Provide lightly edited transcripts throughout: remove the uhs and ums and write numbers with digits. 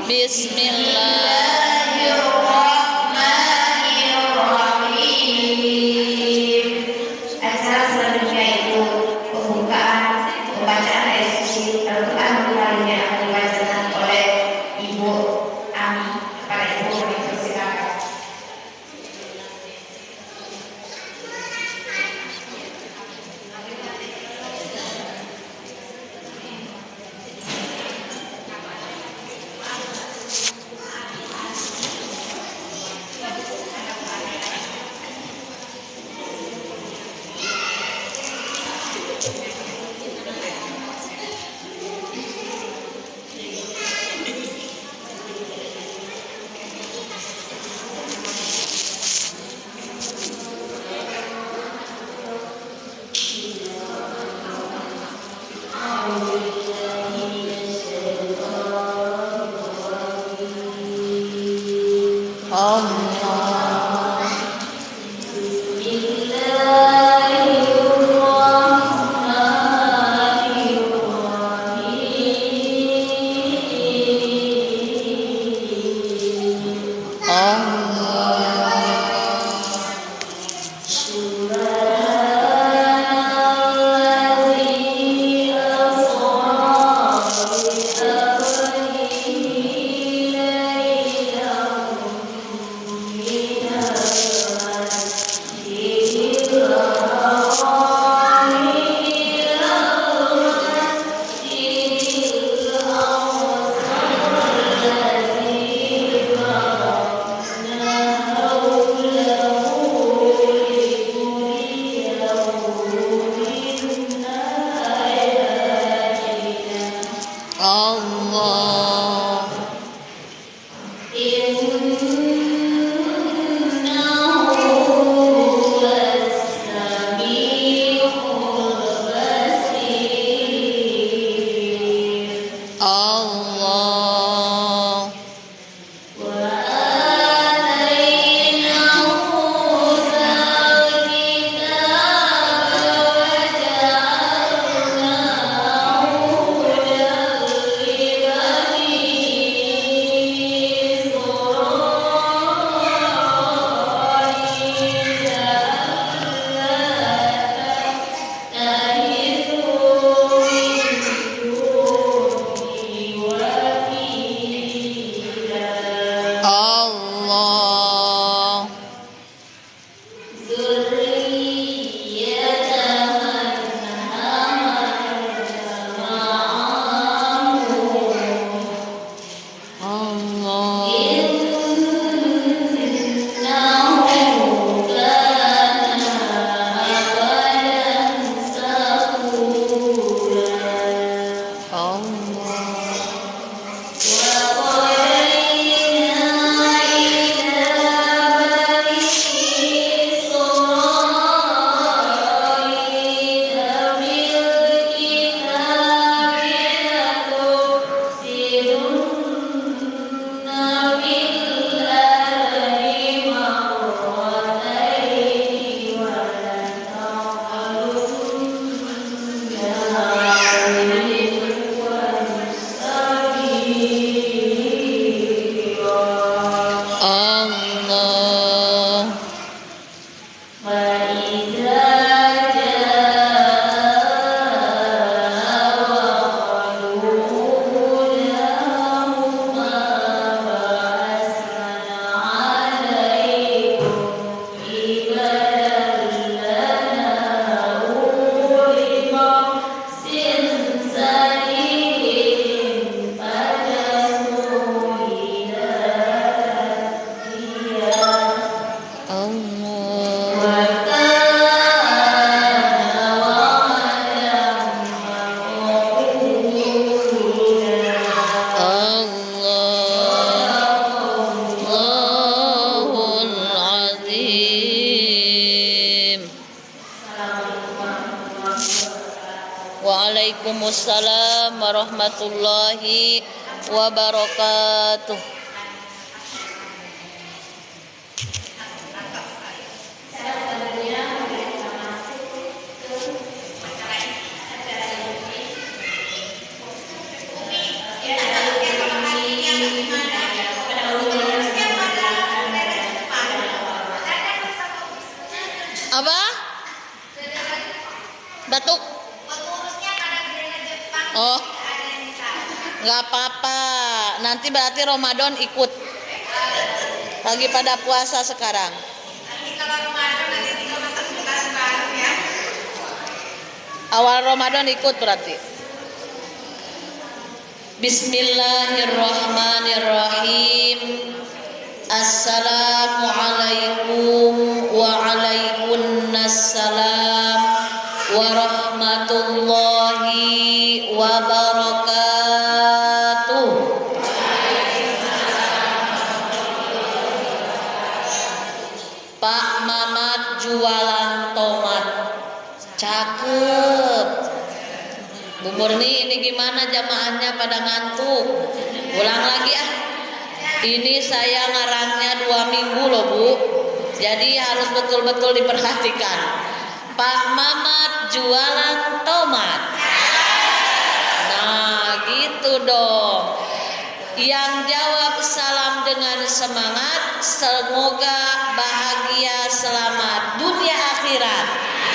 Bismillahirrahmanirrahim. Acara selanjutnya itu pembukaan pembacaan ayat suci Al-Quran yang akan dibacakan oleh Ibu Ami. Kepada Ibu kami persilakan. Waalaikumsalam warahmatullahi wabarakatuh. Nggak apa-apa. Nanti berarti Ramadan ikut. Lagi pada puasa sekarang. Awal Ramadan ikut berarti. Bismillahirrahmanirrahim. Assalamualaikum waalaikumsalam warahmatullahi wabarakatuh. Pak Mamat jualan tomat. Cakep. Bu Murni, ini gimana jamaahnya pada ngantuk? Ulang lagi ah. Ini saya ngarangnya 2 minggu loh Bu. Jadi harus betul-betul diperhatikan. Pak Mamat jualan tomat. Nah gitu dong. Yang jawab salam dengan semangat. Semoga bahagia selamat dunia akhirat.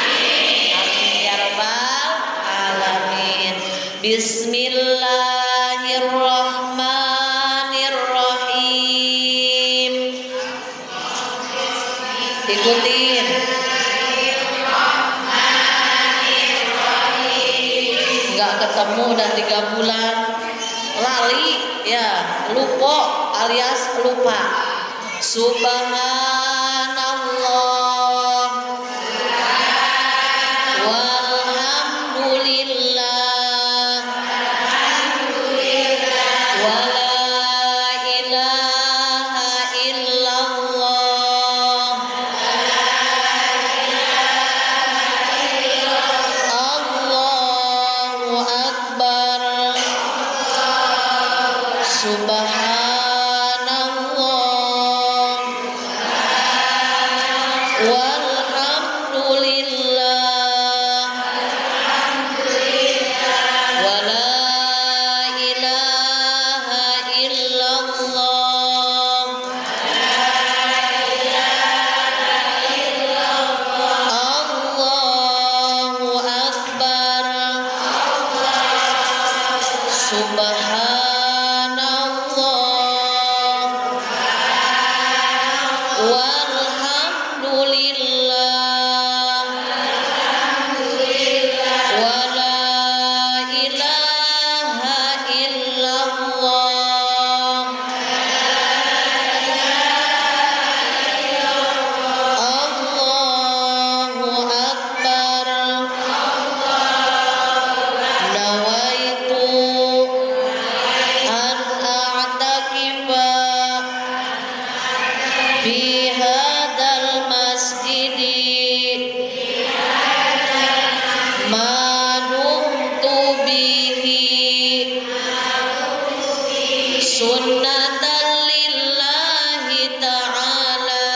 Amin ya rabbal alamin. Bismillahirrahmanirrahim. Ikutin. Nggak ketemu udah 3 bulan. Lali ya, lupa alias lupa. Subhanallah walhamdulillah wala ilaha illallah Allahu akbar. Subhanallah walhamdulillah wala ilaha illallah Allahu akbar. Subhanallah walhamdulillah wala ilaha illallah Allahu akbar. Nawaitu an a'takifa fi hadzal masjidi ma dumtu bihi sunnatan lillahi ta'ala.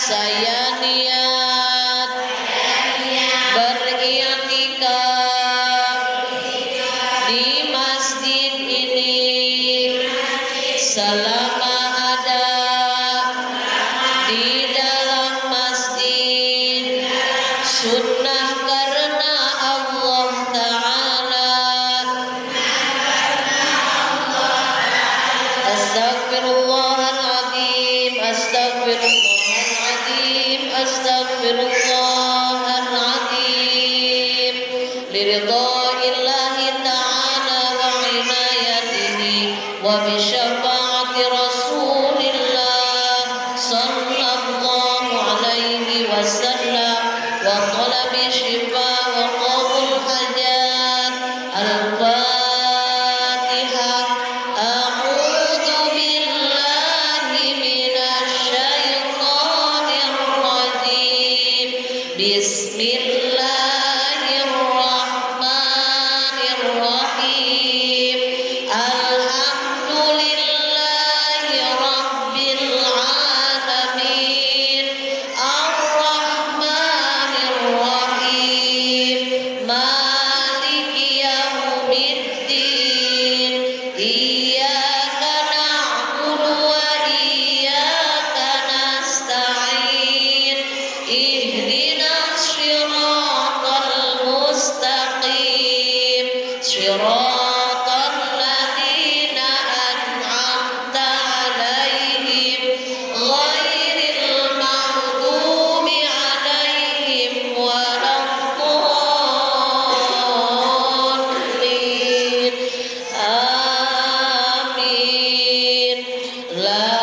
Saya niat beriktikaf di masjid ini selama ada di dalam masjid sunnah karena Allah Ta'ala. Astagfirullahaladzim, astagfirullahaladzim, astagfirullahaladzim. Liridha'illahi ta'ala wa inayatihi wa bisyafa'ati rasulillah sallallahu alaihi wasallam wa talabi syifa wa qabul hajat. Al-Fatihah. A'udzu billahi minasyaitonir rajim. Bismillahirrahmanirrahim. Alhamdulillahi rabbil alamin. Ar-Rahmanir Rahim. siratal ladzina an'amta 'alaihim ghairil maghdubi 'alaihim waladdallin. Amin. La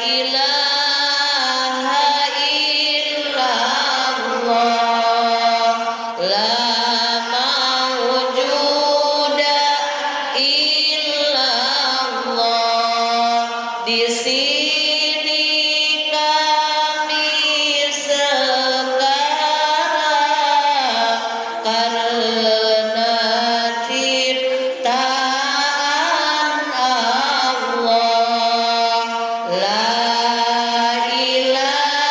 ilaha illallah, la mawjuda illallah. Di sini kami sekarang karena ciptaan Allah. La ilaha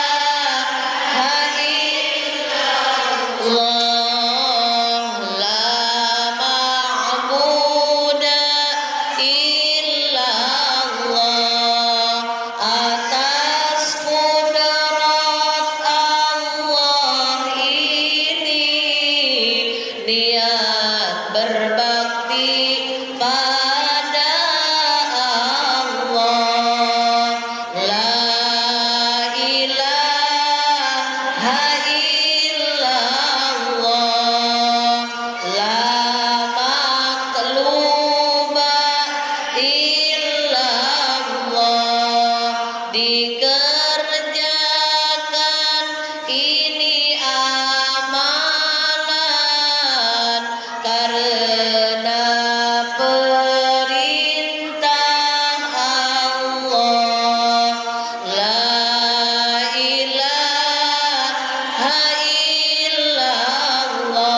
illallah, la ma'buda illallah. Atas kudrat Allah ini niat berbakti pada Allah. La ilaha illallah, la maqluba illallah. Dikerjakan ini amalan karena perintah Allah. La ilaha illallah,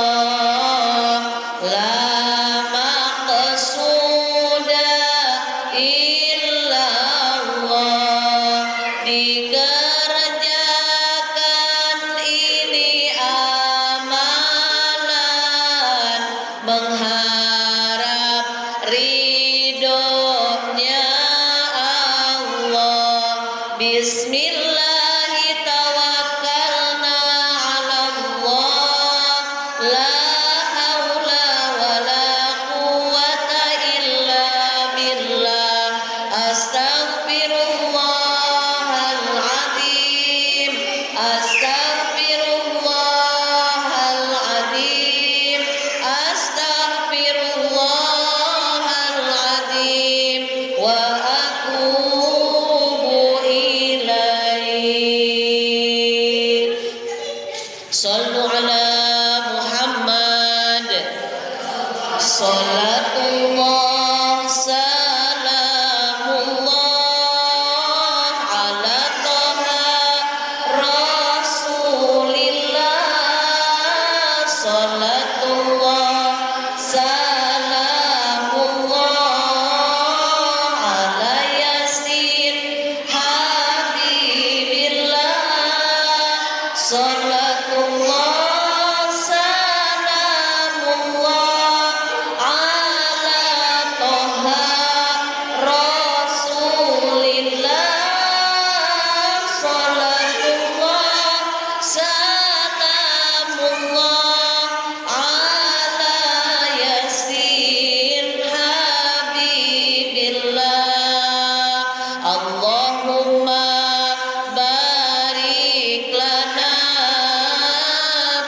la maqsuda illallah. Dikerjakan ini amalan mengharap ridhonya Allah. Bismillahi tawakkalna 'ala Allah, la haula wala quwwata illa billah. Astaghfirullahaladzim, astaghfirullahaladzim, astaghfirullahaladzim wa atubu ilaih. Sallu ala Muhammad. Salatullah salamullah ala Toha Rasulillah. Salatullah salamullah ala Yasin Habibillah. Salatullah salamullah ala Toha Rasulillah. Salatullah salamullah ala Yasin Habibillah. Allahumma barik lana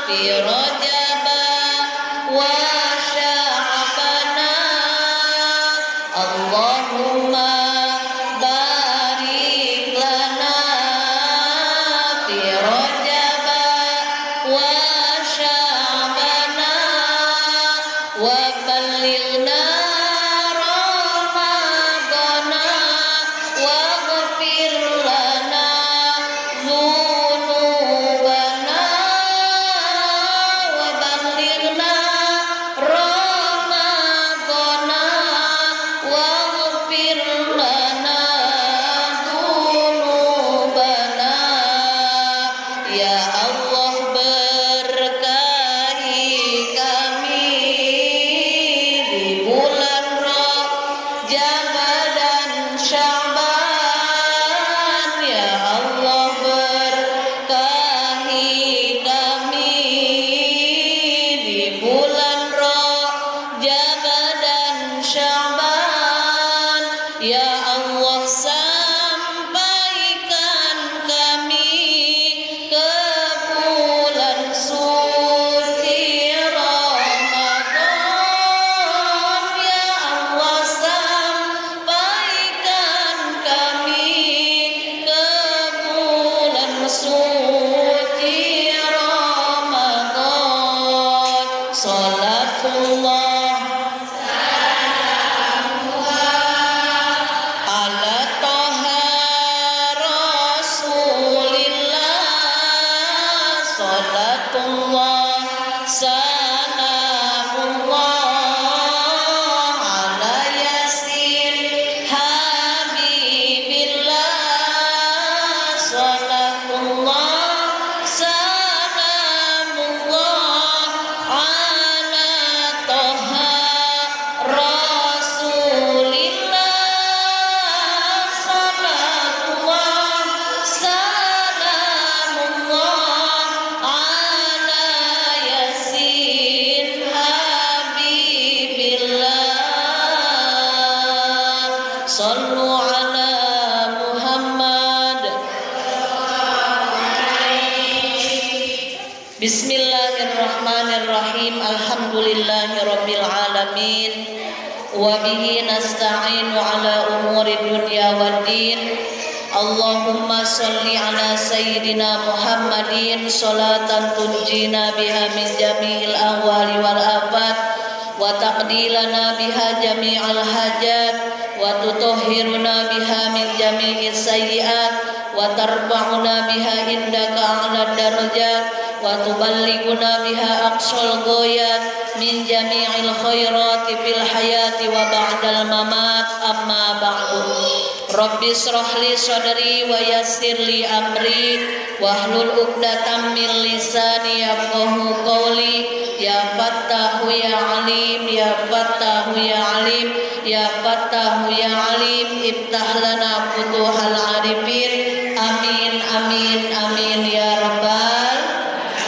fi Rajab wa Sya'bana. Allahumma barik lana fi Rajab wa Sya'bana wa ballighna Ramadana waghfir lana dzunubana wa ballighna Ramadana waghfir lana dzunubana. Ya Allah, berkahi kami di bulan Rajab dan Sya'ban. Ya Allah, berkahi kami di salatullah ala toha rasulillah, salatullah salamullah ala yasin habibillah, salatullah salamullah ala toha rasulillah, salatullah salamullah ala yasin habibillah, sallu ala Muhammad. Bismillahirrahmanirrahim. Alhamdulillahirabbil alamin. Wa bihi nasta'inu ala umuri dunya waddin. Allahumma shalli ala sayyidina Muhammadin sholatan tunjina biha min jami'il ahwali wal afat wa taqdilana biha jami'al hajat wa tutahhiruna biha min jami'is sayyi'at wa tarfa'una biha indaka a'la darajat wa tuballighuna biha aqsal ghayat min jami'il khairati fil hayati wa ba'dal mamat, amma ba'du. Rabbi shrah li sadri wa yassir li amri wahlul 'uqdatam min lisani yafqahu qawli, ya fattahu ya alim, ya fattahu ya alim, ya fattahu ya alim, iftah lana futuhal arifin, amin amin amin ya rabbal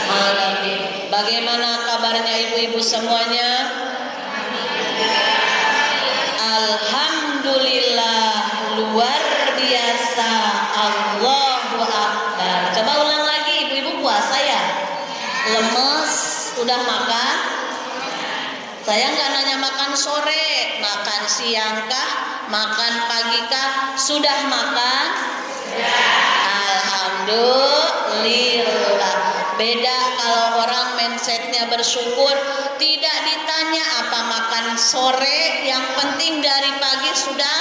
alamin. Bagaimana kabarnya ibu-ibu semuanya? Alhamdulillah, luar biasa, Allahu Akbar. Coba ulang lagi, ibu-ibu puasa ya? Lemes, udah makan? Saya nggak nanya makan sore, makan siang kah, makan pagi kah, sudah makan? Alhamdulillah. Beda kalau orang mindsetnya bersyukur, tidak ditanya apa makan sore, yang penting dari pagi sudah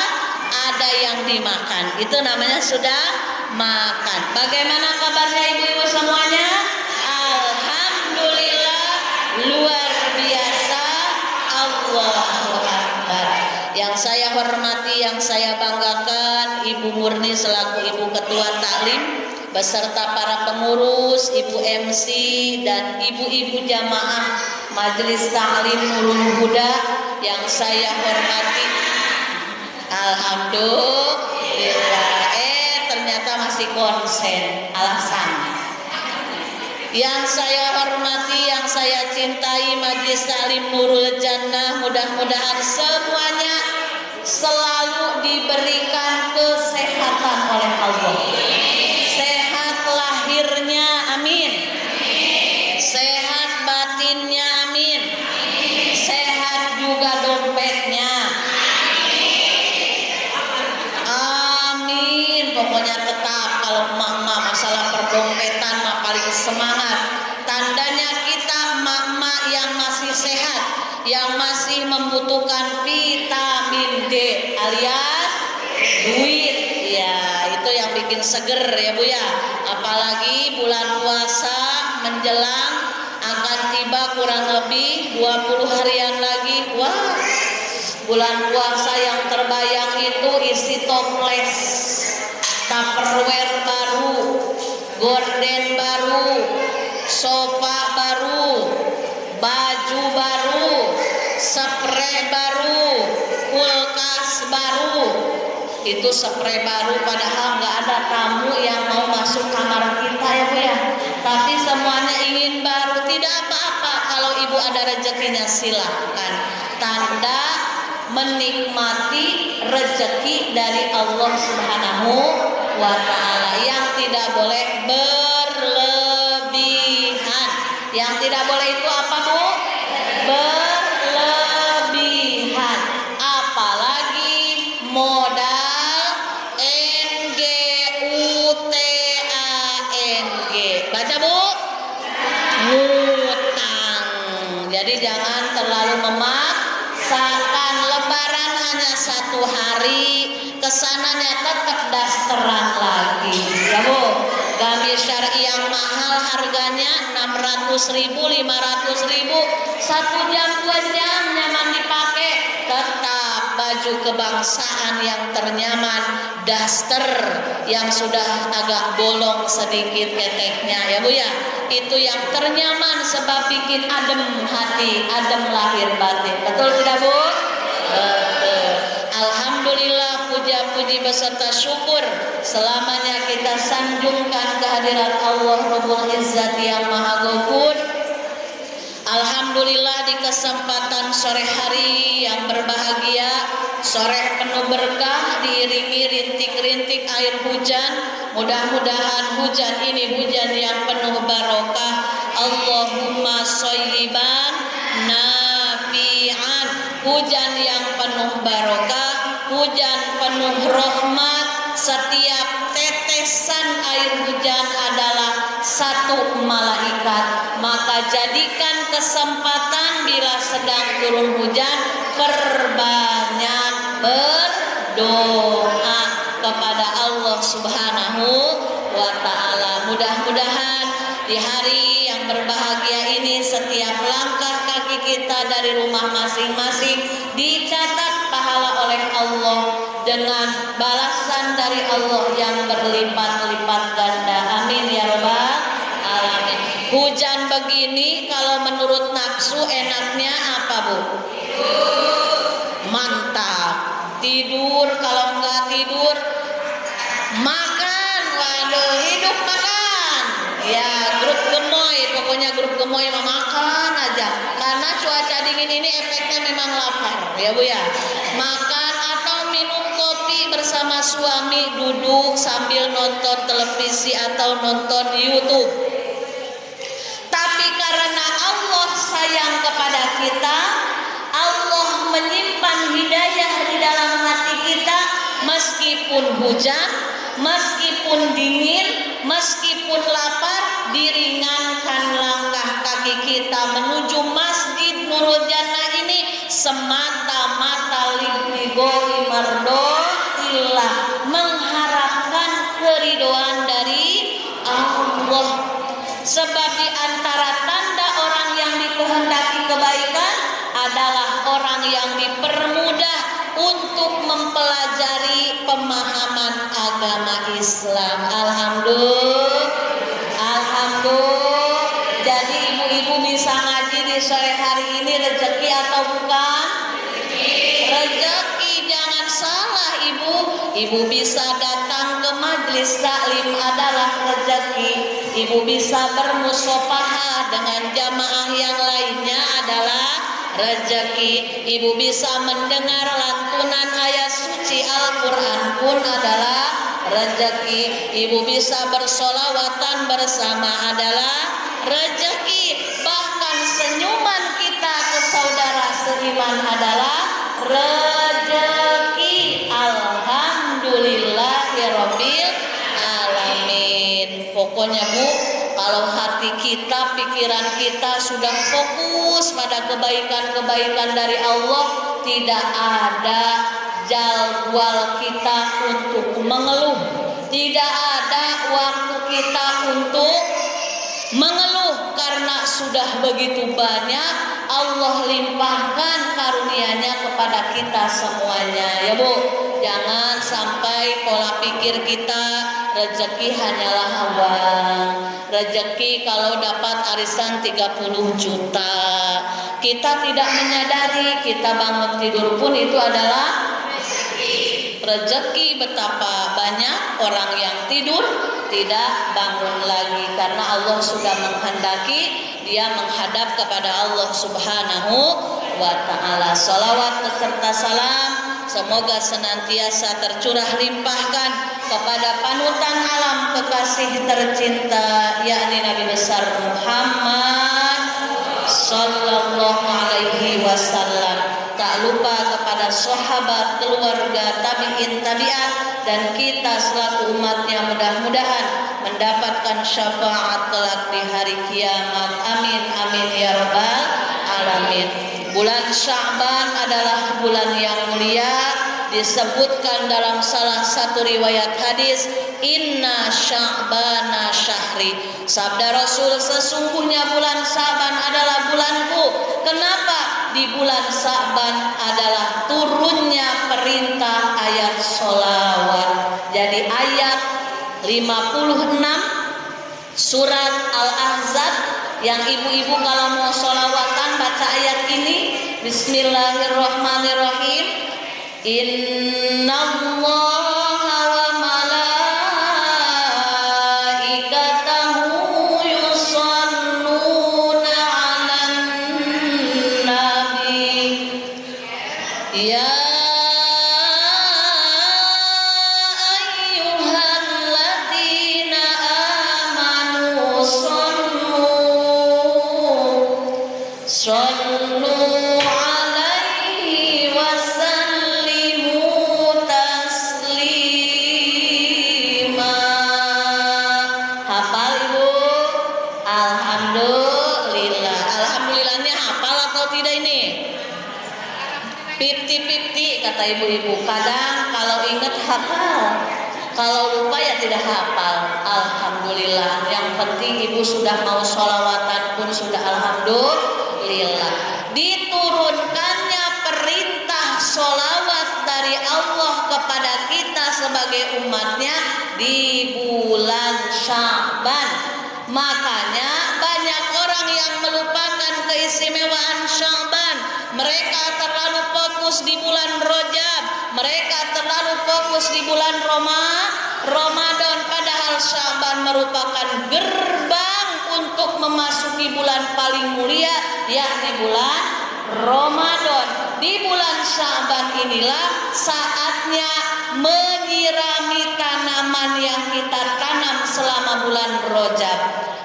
ada yang dimakan. Itu namanya sudah makan. Bagaimana kabarnya ibu-ibu semuanya? Alhamdulillah, luar biasa, Allahu Akbar. Yang saya hormati, yang saya banggakan, Ibu Murni selaku Ibu Ketua Taklim beserta para pengurus, Ibu MC dan ibu-ibu jamaah Majelis Taklim Nurul Huda yang saya hormati. Alhamdulillah. Ternyata masih konsen alasannya. Yang saya hormati, yang saya cintai Majelis Taklim Nurul Jannah, mudah-mudahan semuanya selalu diberikan kesehatan oleh Allah. Sehat lahirnya, amin. Sehat batinnya, amin. Sehat juga dompetnya, amin. Pokoknya tetap kalau emak-emak masalah perdompetan mah paling semangat. Tandanya kita emak-emak yang masih sehat, yang masih membutuhkan vitamin D alias duit. Ya, itu yang bikin seger ya Bu ya. Apalagi bulan puasa menjelang, akan tiba kurang lebih 20 harian lagi. Wah, bulan puasa yang terbayang itu isi toples, tupperware baru, gorden baru, sofa baru, baju baru, spray baru, kulkas baru. Itu spray baru, padahal nggak ada tamu yang mau masuk kamar kita ya Bu ya. Tapi semuanya ingin baru, tidak apa-apa. Kalau ibu ada rezekinya silahkan. Tanda menikmati rezeki dari Allah Subhanahu wa Ta'ala. Yang tidak boleh berlebihan. Yang tidak boleh itu apa Bu? Berlebihan. Apalagi modal NGUTANG. Baca Bu. Ngutang. Jadi jangan terlalu memaksakan. Lebaran hanya 1 hari, kesananya tetap dasteran lagi ya Bu. Gamis syar'i yang mahal harganya 600.000, 500.000, 1 jam 2 jam nyaman dipakai. Tetap baju kebangsaan yang ternyaman, daster yang sudah agak bolong sedikit keteknya ya Bu ya. Itu yang ternyaman sebab bikin adem hati, adem lahir batin. Betul tidak Bu? Alhamdulillah, puja-puji beserta syukur selamanya kita sanjungkan kehadirat Allah Rabbul Izzat yang Maha Ghafur. Alhamdulillah di kesempatan sore hari yang berbahagia, sore penuh berkah diiringi rintik-rintik air hujan. Mudah-mudahan hujan ini hujan yang penuh barokah. Allahumma shayyiban nafi'an. Hujan yang penuh barokah, hujan penuh rahmat. Setiap tetesan air hujan adalah 1 malaikat. Maka jadikan kesempatan bila sedang turun hujan, perbanyak berdoa kepada Allah Subhanahu wa ta'ala. Mudah-mudahan di hari yang berbahagia ini setiap langkah kaki kita dari rumah masing-masing dicatat pahala oleh Allah dengan balasan dari Allah yang berlipat-lipat ganda. Amin ya rabbal alamin. Hujan begini kalau menurut nafsu enaknya apa Bu? Mantap. Tidur, kalau enggak tidur makan. Waduh, hidup makan. Ya, grup gemoy, pokoknya grup gemoy makan aja. Karena cuaca dingin ini efeknya memang lapar, ya Bu ya. Makan atau minum kopi bersama suami, duduk sambil nonton televisi atau nonton YouTube. Tapi karena Allah sayang kepada kita, Allah menyimpan hidayah di dalam hati kita. Meskipun hujan, meskipun dingin, meskipun lapar, diringankan langkah kaki kita menuju Masjid Nurul Jannah ini semata-mata lillahi mardhatillah, mengharapkan keridhaan dari Allah. Sebab di antara tanda orang yang dikehendaki kebaikan adalah orang yang dipermudah untuk mempelajari pemahaman agama Islam. Alhamdulillah. Jadi ibu-ibu bisa ngaji di sore hari ini rezeki atau bukan? Rezeki, jangan salah ibu. Ibu bisa datang ke majelis taklim adalah rezeki. Ibu bisa bermusyawarah dengan jamaah yang lainnya adalah rezeki. Ibu bisa mendengar lantunan ayat suci Al-Quran pun adalah rezeki. Ibu bisa bersolawatan bersama adalah rezeki. Bahkan senyuman kita ke saudara seiman adalah rezeki. Alhamdulillahirabbil alamin. Pokoknya Bu, kalau hati kita, pikiran kita sudah fokus pada kebaikan-kebaikan dari Allah, tidak ada jadwal kita untuk mengeluh, tidak ada waktu kita untuk mengeluh, karena sudah begitu banyak Allah limpahkan karunia-Nya kepada kita semuanya ya Bu. Jangan sampai pola pikir kita rezeki hanyalah uang. Rezeki kalau dapat arisan 30 juta, kita tidak menyadari kita bangun tidur pun itu adalah rezeki. Betapa banyak orang yang tidur tidak bangun lagi karena Allah sudah menghendaki dia menghadap kepada Allah Subhanahu wa ta'ala. Salawat beserta salam semoga senantiasa tercurah limpahkan kepada panutan alam kekasih tercinta yakni Nabi besar Muhammad sallallahu alaihi wasallam. Tak lupa kepada sahabat, keluarga, tabi'in, tabi'at, dan kita selaku umatnya mudah-mudahan mendapatkan syafaat kelak di hari kiamat. Amin amin ya rabbal alamin. alamin. Bulan Sya'ban adalah bulan yang mulia, disebutkan dalam salah satu riwayat hadis, inna sya'bana syahri. Sabda Rasul, sesungguhnya bulan Sya'ban adalah bulanku. Kenapa? Di bulan Sya'ban adalah turunnya perintah ayat sholawat. Jadi ayat 56 surat Al-Ahzab, yang ibu-ibu kalau mau sholawatan baca ayat ini, Bismillahirrahmanirrahim. Innallaha wa malaikatahu yusholluna 'alan nabi ya ayyuhalladzina amanu shollu alaihi wasallimu taslima. Hafal ibu? Alhamdulillah. Alhamdulillahnya hafal atau tidak ini? 50-50 kata ibu-ibu. Kadang kalau ingat hafal, kalau lupa ya tidak hafal. Alhamdulillah. Yang penting ibu sudah mau sholawatan pun sudah alhamdulillah. Diturunkannya perintah sholawat dari Allah kepada kita sebagai umatnya di bulan Sya'ban. Makanya banyak orang yang melupakan keistimewaan Sya'ban. Mereka terlalu fokus di bulan Rajab, mereka terlalu fokus di bulan Ramadan, padahal Sya'ban merupakan gerbang untuk memasuki bulan paling mulia, yakni bulan Ramadan. Di bulan Sya'ban inilah saatnya menyirami tanaman yang kita tanam selama bulan Rajab.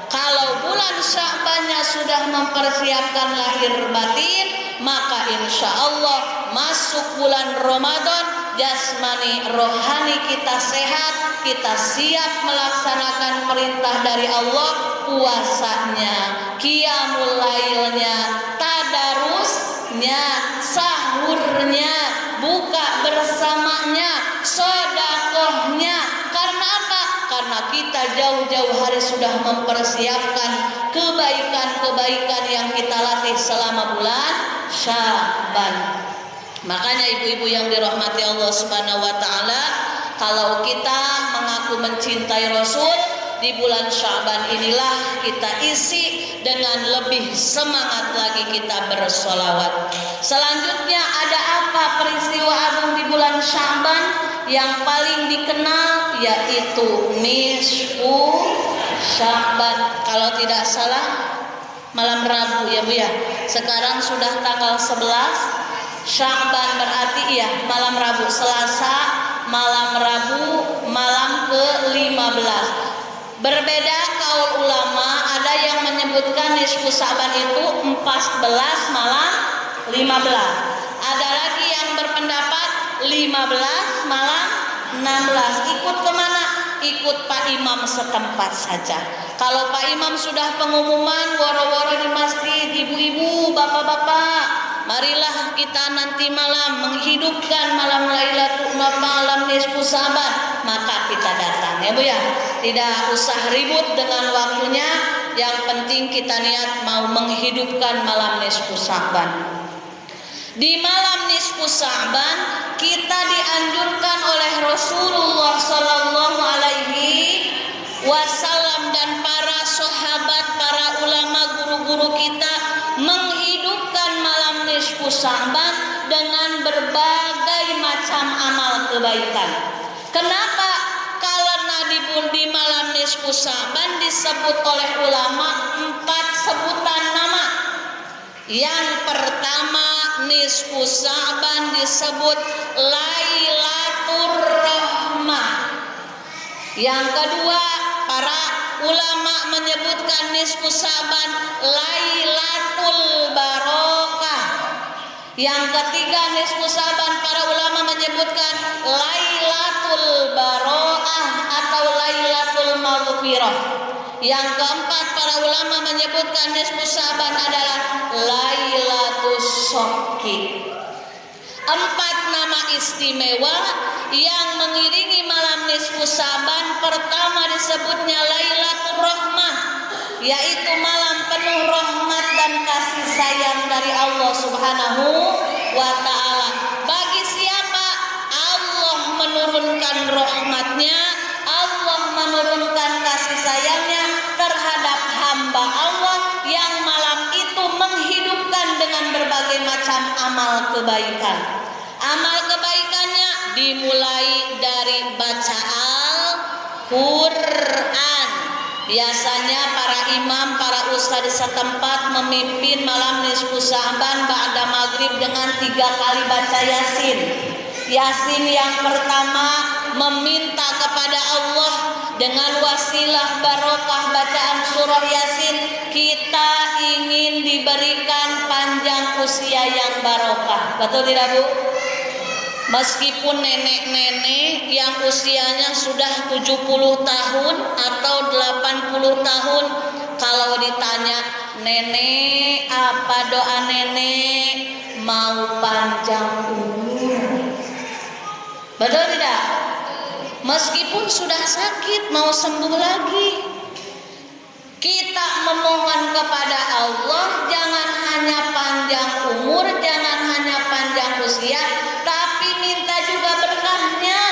Kalau bulan Sya'bannya sudah mempersiapkan lahir batin, maka insya Allah masuk bulan Ramadan, jasmani rohani kita sehat, kita siap melaksanakan perintah dari Allah, puasanya, qiyamul lailnya, tadarusnya, sahurnya, buka bersamanya, sedekahnya. Karena apa? Karena kita jauh-jauh hari sudah mempersiapkan kebaikan-kebaikan yang kita latih selama bulan Sya'ban. Makanya ibu-ibu yang dirahmati Allah Subhanahu wa taala, kalau kita mengaku mencintai Rasul, di bulan Sya'ban inilah kita isi dengan lebih semangat lagi kita bersolawat. Selanjutnya ada apa peristiwa agung di bulan Sya'ban? Yang paling dikenal yaitu nisfu Sya'ban. Kalau tidak salah malam Rabu ya Bu ya. Sekarang sudah tanggal 11 Sya'ban, berarti ya malam Rabu, Selasa malam Rabu, malam ke-15. Berbeda kaul ulama, ada yang menyebutkan nisfu Sya'ban itu 14 malam 15. Ada lagi yang berpendapat 15 malam 16. Ikut kemana? Ikut Pak Imam setempat saja. Kalau Pak Imam sudah pengumuman woro-woro di masjid, ibu-ibu, bapak-bapak, marilah kita nanti malam menghidupkan malam Lailatul malam nisfu Sya'ban, maka kita datang ya Bu ya. Tidak usah ribut dengan waktunya, yang penting kita niat mau menghidupkan malam nisfu Sya'ban. Di malam nisfu Sya'ban kita dianjurkan oleh Rasulullah sallallahu alaihi wasallam dan para sahabat, para ulama, guru-guru kita menghidupkan malam nisfu Sya'ban dengan berbagai macam amal kebaikan. Kenapa? Karena di malam nisfu Sya'ban disebut oleh ulama 4 sebutan nama. Yang pertama, nisfu Sya'ban disebut Lailatul Rahmah. Yang kedua, para ulama menyebutkan nisfu Sya'ban Lailatul Barokah. Yang ketiga, nisfu Sya'ban para ulama menyebutkan Lailatul Barokah atau Lailatul Maghfirah. Yang keempat, para ulama menyebutkan nisfu Sya'ban adalah Lailatul Shokki. 4 nama istimewa yang mengiringi malam nisfu Sa'ban. Pertama disebutnya Lailatul Rahmah, yaitu malam penuh rahmat dan kasih sayang dari Allah Subhanahu wa ta'ala. Bagi siapa Allah menurunkan rahmatnya, Allah menurunkan kasih sayangnya terhadap hamba Allah yang malam itu menghidupkan dengan berbagai macam amal kebaikan. Amal kebaikannya dimulai dari baca Al-Quran. Biasanya para imam, para ustadz setempat memimpin malam nisfu Sa'ban ba'da maghrib dengan 3 kali baca Yasin. Yasin yang pertama meminta kepada Allah dengan wasilah barokah bacaan surah Yasin, kita ingin diberikan panjang usia yang barokah. Betul tidak, Bu? Meskipun nenek-nenek yang usianya sudah 70 tahun atau 80 tahun, kalau ditanya, nenek apa doa nenek? Mau panjang umur. Betul tidak? Meskipun sudah sakit mau sembuh lagi, kita memohon kepada Allah jangan hanya panjang umur, jangan hanya panjang usia, tapi minta juga berkahnya.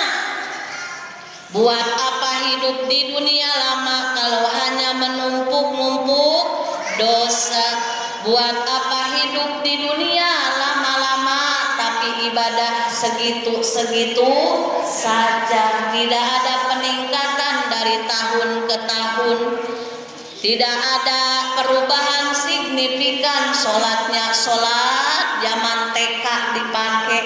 Buat apa hidup di dunia lama kalau hanya menumpuk-numpuk dosa? Buat apa hidup di dunia lama-lama tapi ibadah segitu-segitu saja, tidak ada peningkatan dari tahun ke tahun, tidak ada perubahan signifikan. Sholatnya sholat zaman TK dipakai,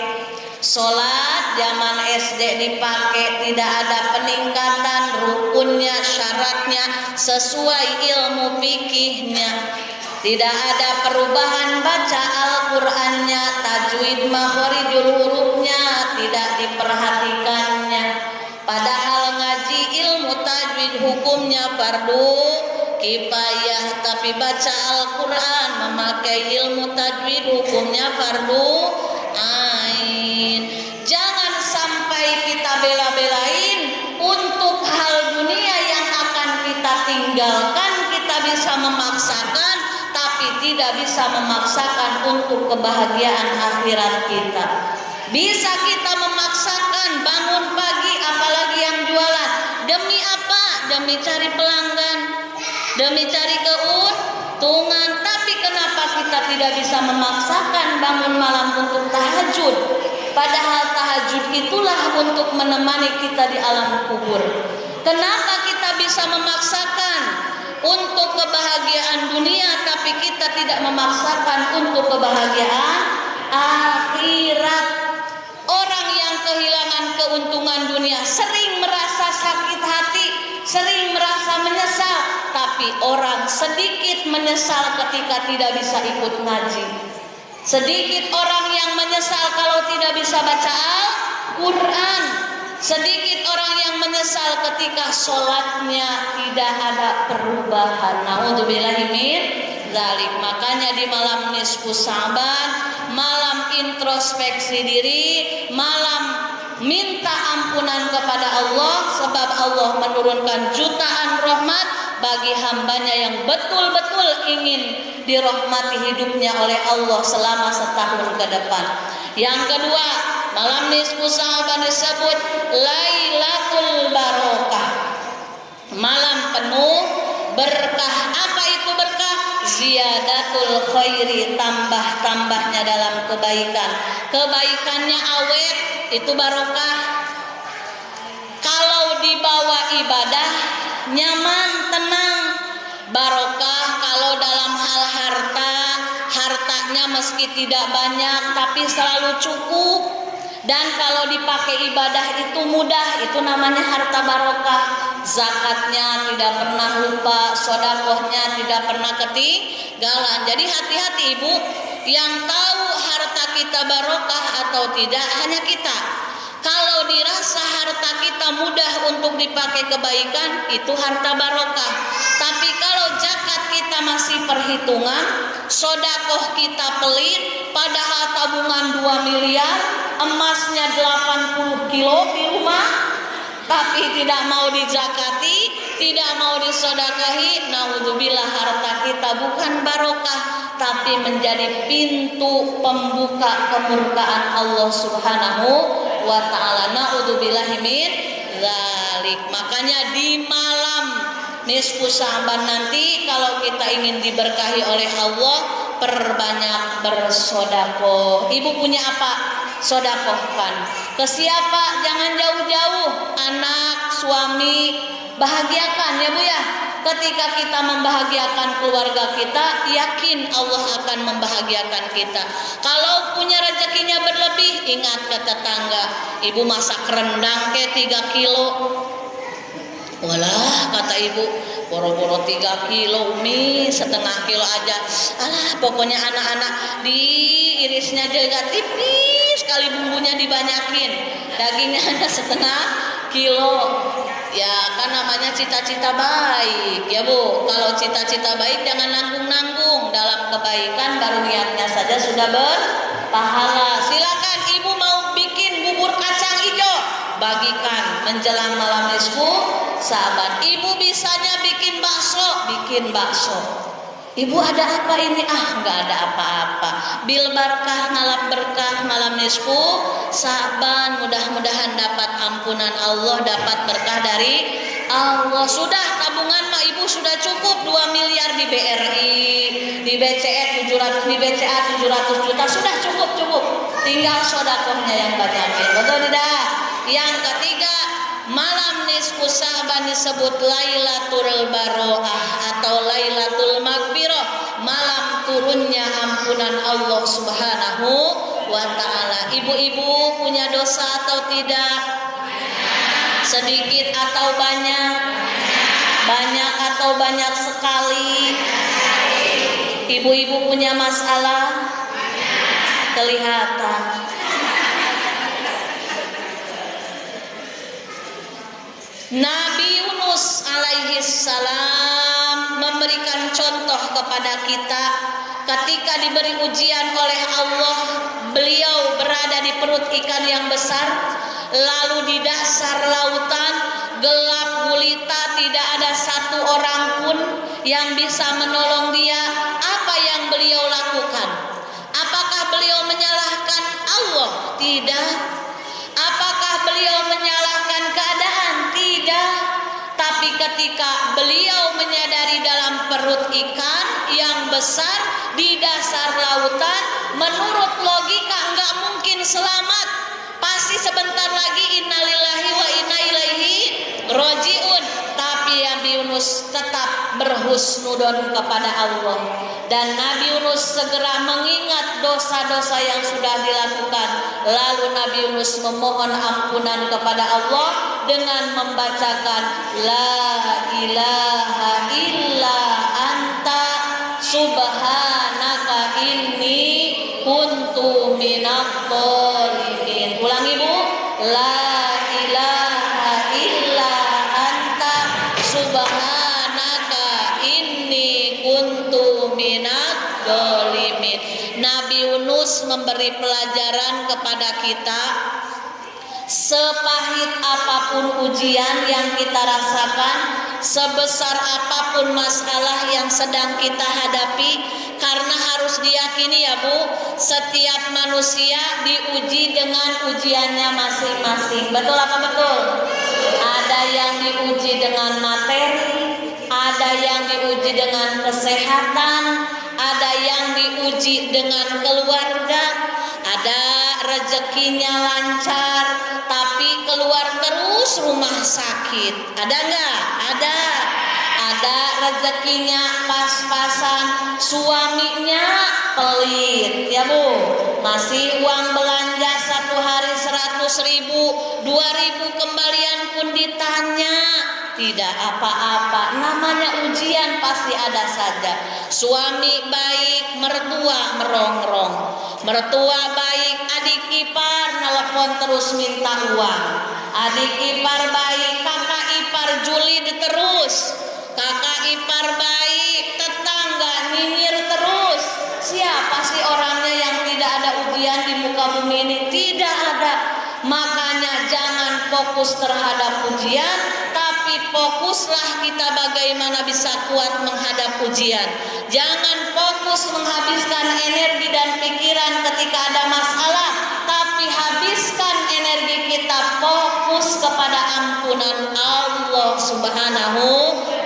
sholat zaman SD dipakai, tidak ada peningkatan rukunnya, syaratnya sesuai ilmu fikihnya. Tidak ada perubahan baca Al-Qur'annya, tajwid makharijul hurufnya tidak diperhatikannya. Padahal ngaji ilmu tajwid hukumnya fardu kifayah, tapi baca Al-Qur'an memakai ilmu tajwid hukumnya fardu ain. Jangan sampai kita bela-belain untuk hal dunia yang akan kita tinggalkan, kita bisa memaksakan tapi tidak bisa memaksakan untuk kebahagiaan akhirat kita. Bisa kita memaksakan bangun pagi, apalagi yang jualan, demi apa? Demi cari pelanggan, demi cari keuntungan. Tapi kenapa kita tidak bisa memaksakan bangun malam untuk tahajud? Padahal tahajud itulah untuk menemani kita di alam kubur. Kenapa kita bisa memaksakan untuk kebahagiaan dunia tapi kita tidak memaksakan untuk kebahagiaan akhirat? Orang yang kehilangan keuntungan dunia sering merasa sakit hati, sering merasa menyesal, tapi orang sedikit menyesal ketika tidak bisa ikut ngaji. Sedikit orang yang menyesal kalau tidak bisa baca Al-Quran. Sedikit orang yang menyesal ketika sholatnya tidak ada perubahan. Na'udzubillahi min dzalik. Makanya di malam nisfu Sa'ban, malam introspeksi diri, malam minta ampunan kepada Allah, sebab Allah menurunkan jutaan rahmat bagi hambanya yang betul-betul ingin dirahmati hidupnya oleh Allah selama setahun ke depan. Yang kedua, malam nisfu Sa'ban disebut Lailatul Barokah, malam penuh berkah. Apa itu berkah? Ziyadatul khairi, tambah-tambahnya dalam kebaikan. Kebaikannya awet, itu barokah. Kalau dibawa ibadah nyaman, tenang, barokah. Kalau dalam hal harta, hartanya meski tidak banyak tapi selalu cukup. Dan kalau dipakai ibadah itu mudah, itu namanya harta barokah. Zakatnya tidak pernah lupa, sedekahnya tidak pernah ketinggalan. Jadi hati-hati ibu, yang tahu harta kita barokah atau tidak hanya kita. Kalau dirasa harta kita mudah untuk dipakai kebaikan, itu harta barokah. Tapi kalau zakat kita masih perhitungan, sedekah kita pelit, padahal tabungan 2 miliar, emasnya 80 kilo di rumah, tapi tidak mau dizakati, tidak mau disodakahi. Naudzubillah, harta kita bukan barokah, tapi menjadi pintu pembuka kemurkaan Allah Subhanahu wa ta'ala. Naudzubillahi min dzalik. Makanya di malam nisfu Sya'ban nanti, kalau kita ingin diberkahi oleh Allah, perbanyak bersodakoh. Ibu punya apa? Sodakohkan. Ke siapa? Jangan jauh-jauh. Anak, suami, bahagiakan ya Bu ya. Ketika kita membahagiakan keluarga kita, yakin Allah akan membahagiakan kita. Kalau punya rezekinya berlebih, ingat ke tetangga, ibu masak rendang ke 3 kilo. Walah, kata ibu, boro-boro 3 kilo, Umi setengah kilo aja. Alah, pokoknya anak-anak diirisnya juga tipis sekali, bumbunya dibanyakin, dagingnya hanya setengah kilo. Ya kan namanya cita-cita baik ya Bu. Kalau cita-cita baik jangan nanggung-nanggung. Dalam kebaikan baru niatnya saja sudah berpahala. Silakan ibu mau bikin bubur kacang hijau, bagikan menjelang malam nisfu Sya'ban. Ibu bisanya bikin bakso. Ibu ada apa ini? Nggak ada apa-apa. Bil barkah, ngalap berkah malam nisfu Sya'ban. Mudah-mudahan dapat ampunan Allah, dapat berkah dari Allah. Sudah tabungan mah ibu sudah cukup 2 miliar di BRI, di BCA 700 juta sudah cukup. Tinggal sedekahnya yang banyak. Betul tidak? Yang ketiga, malam nisfu Sya'ban disebut Lailatul Baroah atau Lailatul Maghfirah, malam turunnya ampunan Allah Subhanahu wa ta'ala. Ibu-ibu punya dosa atau tidak? Sedikit atau banyak? Banyak atau banyak sekali? Ibu-ibu punya masalah? Kelihatan. Nabi Yunus alaihi salam memberikan contoh kepada kita ketika diberi ujian oleh Allah. Beliau berada di perut ikan yang besar, lalu di dasar lautan gelap gulita, tidak ada satu orang pun yang bisa menolong dia. Apa yang beliau lakukan? Apakah beliau menyalahkan Allah? Tidak. Apakah beliau menyalahkan keadaan? Tidak. Tapi ketika beliau menyadari dalam perut ikan yang besar di dasar lautan, menurut logika nggak mungkin selamat. Pasti sebentar lagi innalillahi wa inna ilaihi rojiun. Tapi Nabi Yunus tetap berhusnudon kepada Allah. Dan Nabi Yunus segera mengingat dosa-dosa yang sudah dilakukan. Lalu Nabi Yunus memohon ampunan kepada Allah dengan membacakan La ilaha illa anta subhanaka inni kuntu minadh dhalimin. Ulangi Bu. La ilaha illa anta subhanaka inni kuntu minadh dhalimin. Nabi Yunus memberi pelajaran kepada kita, sepahit apapun ujian yang kita rasakan, sebesar apapun masalah yang sedang kita hadapi, karena harus diyakini ya Bu, setiap manusia diuji dengan ujiannya masing-masing. Betul apa betul? Ada yang diuji dengan materi, ada yang diuji dengan kesehatan, ada yang diuji dengan keluarga, ada rezekinya lancar tapi keluar terus rumah sakit. Ada enggak? Ada. Ada rezekinya pas-pasan, suaminya pelit ya Bu, masih uang belanja satu hari 100.000, 2.000 kembalian pun ditanya. Tidak apa-apa, namanya ujian pasti ada saja. Suami baik, mertua merongrong. Mertua baik, adik ipar nelpon terus minta uang. Adik ipar baik, kakak ipar julid terus. Kakak ipar baik, tetangga nyinyir terus. Siapa sih orangnya yang tidak ada ujian? fokus terhadap ujian, tapi fokuslah kita bagaimana bisa kuat menghadap ujian. Jangan fokus menghabiskan energi dan pikiran ketika ada masalah, tapi habiskan energi kita fokus kepada ampunan Allah Subhanahu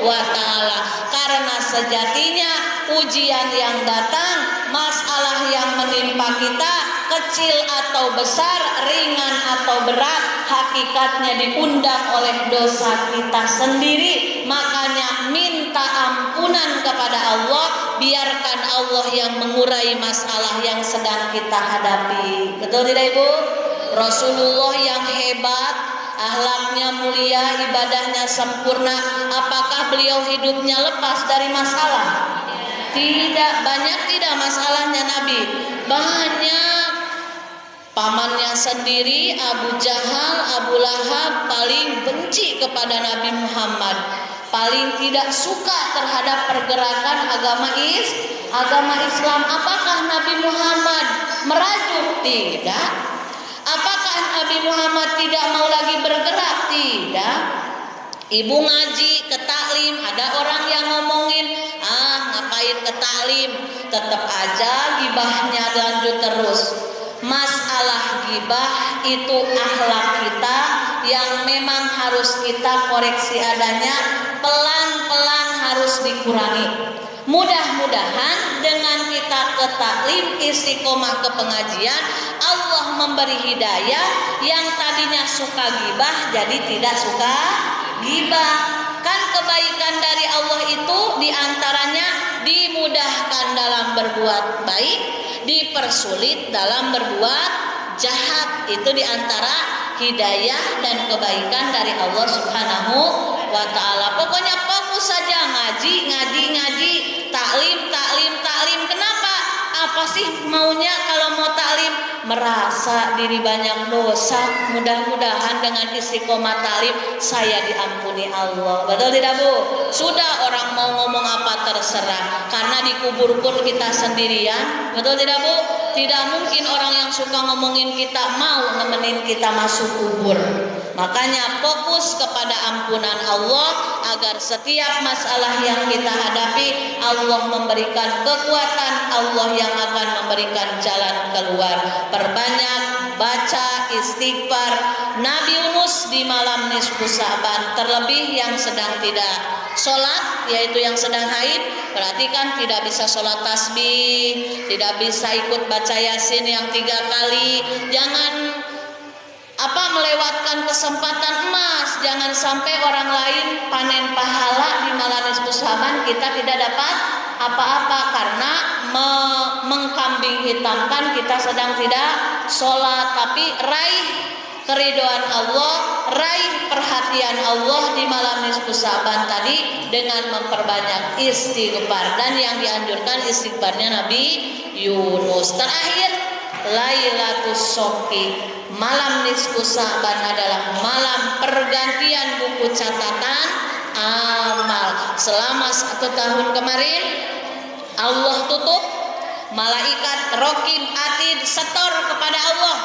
wa ta'ala. Karena sejatinya ujian yang datang, masalah yang menimpa kita, kecil atau besar, ringan atau berat, hakikatnya diundang oleh dosa kita sendiri. Makanya minta ampunan kepada Allah, biarkan Allah yang mengurai masalah yang sedang kita hadapi. Betul tidak Ibu? Rasulullah yang hebat, akhlaknya mulia, ibadahnya sempurna, apakah beliau hidupnya lepas dari masalah? Tidak. Banyak tidak masalahnya Nabi? Banyak. Pamannya sendiri Abu Jahal, Abu Lahab paling benci kepada Nabi Muhammad, paling tidak suka terhadap pergerakan agama Islam. Apakah Nabi Muhammad merajuk? Tidak. Apakah Nabi Muhammad tidak mau lagi bergerak? Tidak. Ibu ngaji ke taklim, ada orang yang ngomongin, ngapain ke taklim, tetap aja gibahnya lanjut terus. Masalah gibah itu akhlak kita yang memang harus kita koreksi adanya, pelan-pelan harus dikurangi. Mudah-mudahan dengan kita ke taklim, istiqomah ke pengajian, Allah memberi hidayah, yang tadinya suka gibah jadi tidak suka gibah. Kan kebaikan dari Allah itu diantaranya dimudahkan dalam berbuat baik, dipersulit dalam berbuat jahat. Itu diantara hidayah dan kebaikan dari Allah Subhanahu wa ta'ala. Pokoknya fokus saja ngaji, taklim. Kenapa? Apa sih maunya kalau mau taklim? Merasa diri banyak dosa. Mudah-mudahan dengan istiqomah taklim saya diampuni Allah. Betul tidak Bu? Sudah, orang mau ngomong apa terserah, karena dikubur pun kita sendirian. Betul tidak Bu? Tidak mungkin orang yang suka ngomongin kita mau nemenin kita masuk kubur. Makanya fokus kepada ampunan Allah, agar setiap masalah yang kita hadapi Allah memberikan kekuatan, Allah yang akan memberikan jalan keluar. Perbanyak baca istighfar. Nabi Yunus di malam nisfu Sa'ban, terlebih yang sedang tidak sholat, yaitu yang sedang haid, berarti kan tidak bisa sholat tasbih, tidak bisa ikut baca Yasin yang 3 kali. Jangan melewatkan kesempatan emas. Jangan sampai orang lain panen pahala di malam nisfu Sa'ban, kita tidak dapat apa-apa karena mengkambing hitamkan kita sedang tidak sholat. Tapi raih keridhaan Allah, raih perhatian Allah di malam nisfu Sa'ban tadi dengan memperbanyak istighfar. Dan yang dianjurkan istighfarnya Nabi Yunus. Terakhir, Lailatul Syokki. Malam nisfu Sa'ban adalah malam pergantian buku catatan amal. Selama 1 tahun kemarin Allah tutup, malaikat Raqib Atid setor kepada Allah.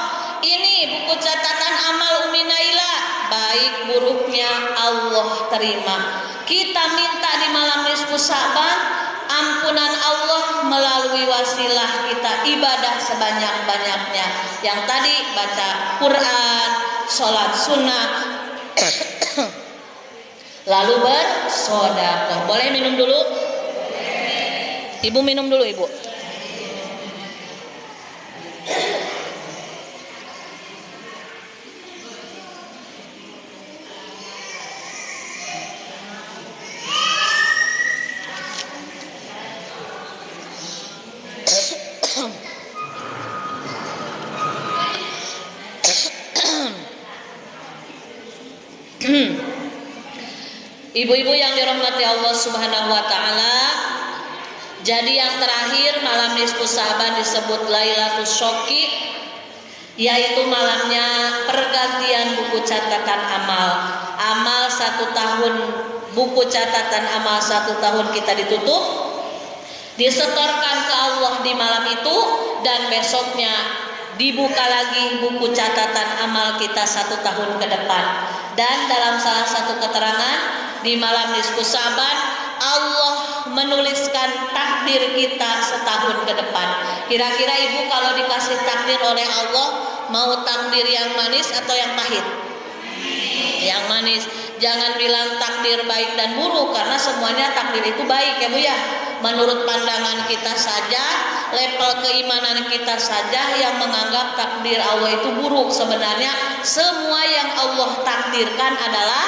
Ini buku catatan amal Umi Naila, baik buruknya Allah terima. Kita minta di malam nisfu Sa'ban ampunan Allah melalui wasilah kita ibadah sebanyak-banyaknya. Yang tadi baca Quran, sholat sunnah, lalu bersedekah. Boleh minum dulu? Ibu minum dulu Ibu. Ibu-ibu yang dirahmati Allah Subhanahu wa ta'ala, jadi yang terakhir malam nisfu Sa'ban disebut Lailatul Syokki, yaitu malamnya pergantian buku catatan amal. Amal 1 tahun, buku catatan amal 1 tahun kita ditutup, disetorkan ke Allah di malam itu, dan besoknya dibuka lagi buku catatan amal kita 1 tahun ke depan. Dan dalam salah satu keterangan di malam nisfu Sa'ban, Allah menuliskan takdir kita setahun ke depan. Kira-kira ibu kalau dikasih takdir oleh Allah, mau takdir yang manis atau yang pahit? Yang manis. Jangan bilang takdir baik dan buruk, karena semuanya takdir itu baik ya Bu ya. Menurut pandangan kita saja, level keimanan kita saja yang menganggap takdir Allah itu buruk. Sebenarnya semua yang Allah takdirkan adalah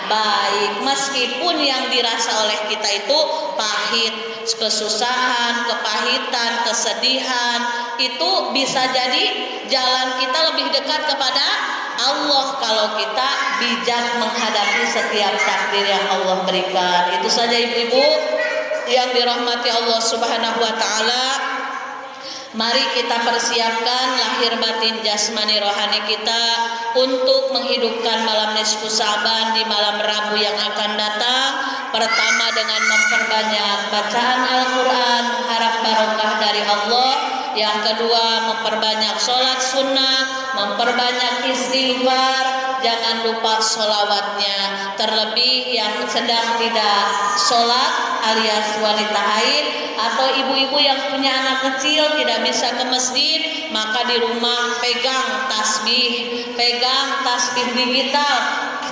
baik, meskipun yang dirasa oleh kita itu pahit, kesusahan, kepahitan, kesedihan, itu bisa jadi jalan kita lebih dekat kepada Allah kalau kita bijak menghadapi setiap takdir yang Allah berikan. Itu saja ibu-ibu yang dirahmati Allah Subhanahu wa taala. Mari kita persiapkan lahir batin jasmani rohani kita untuk menghidupkan malam nisfu Sa'ban di malam Rabu yang akan datang. Pertama dengan memperbanyak bacaan Al-Quran, harap barokah dari Allah. Yang kedua memperbanyak sholat sunnah, memperbanyak istighfar, jangan lupa sholawatnya. Terlebih yang sedang tidak sholat alias wanita haid atau ibu-ibu yang punya anak kecil tidak bisa ke masjid, maka di rumah pegang tasbih digital,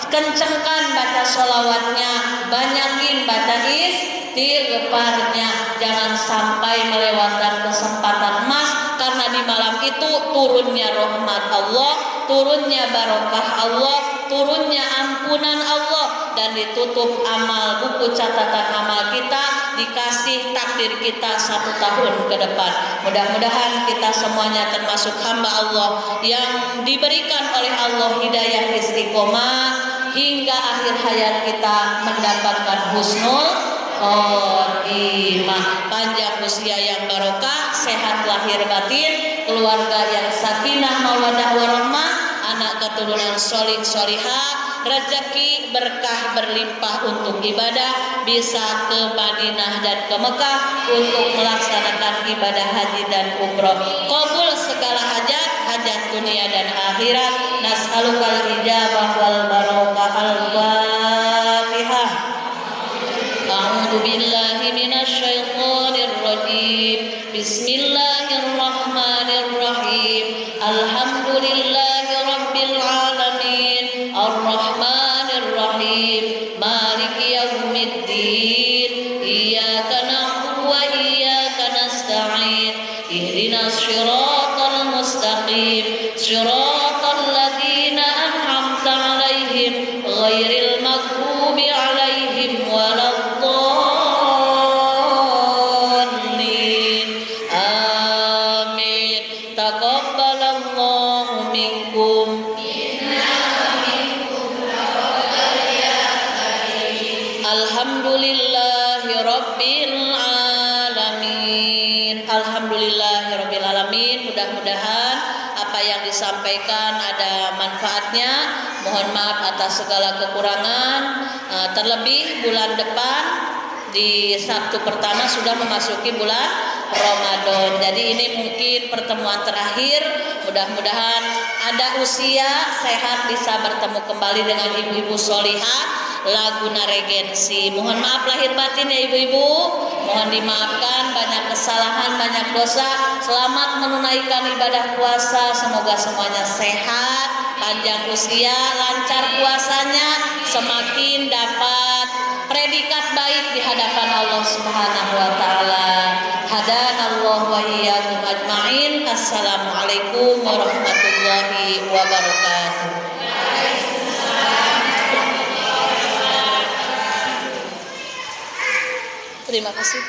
kencengkan baca sholawatnya, banyakin baca istighfarnya. Jangan sampai melewatkan kesempatan emas, karena di malam itu turunnya rahmat Allah, turunnya barokah Allah, turunnya ampunan Allah, dan ditutup amal buku catatan amal kita, dikasih takdir kita 1 tahun ke depan. Mudah-mudahan kita semuanya termasuk hamba Allah yang diberikan oleh Allah hidayah istiqomah hingga akhir hayat kita mendapatkan husnul khotimah, panjang usia yang barokah, sehat lahir batin, keluarga yang sakinah mawaddah warahmah, anak keturunan solih solihah, rezeki berkah berlimpah untuk ibadah, bisa ke Madinah dan ke Mekah untuk melaksanakan ibadah haji dan umroh. Qabul segala hajat, hajat dunia dan akhirat. Nas'alukal ijabah wal barokah. Al-Fatihah. A'udzu billahi minasy syaithanir rajim. Bismillahirrahmanirrahim. Alhamdulillahi rabbil alamin. Ar-Rahmanir Rahim. Maliki yaumiddin. Iyyaka na'budu wa iyyaka nasta'in. Ihdinas shiratal mustaqim. Shiratal ladzina an'amta 'alaihim ghairil maghdubi 'alaihim waladdallin. Amin. Taqabbalallahu minkum. Alhamdulillahi rabbil alamin. Alhamdulillahi rabbil alamin. Mudah-mudahan apa yang disampaikan ada manfaatnya. Mohon maaf atas segala kekurangan. Terlebih bulan depan di Sabtu pertama sudah memasuki bulan Ramadan. Jadi ini mungkin pertemuan terakhir. Mudah-mudahan ada usia sehat bisa bertemu kembali dengan ibu-ibu solihah Laguna Regensi. Mohon maaf lahir batin ya ibu-ibu. Mohon dimaafkan banyak kesalahan, banyak dosa. Selamat menunaikan ibadah puasa. Semoga semuanya sehat, panjang usia, lancar puasanya, semakin dapat predikat baik di hadapan Allah Subhanahu wa taala. Hadanallahu wa iyyakum ajmain. Assalamualaikum warahmatullahi wabarakatuh. Terima kasih.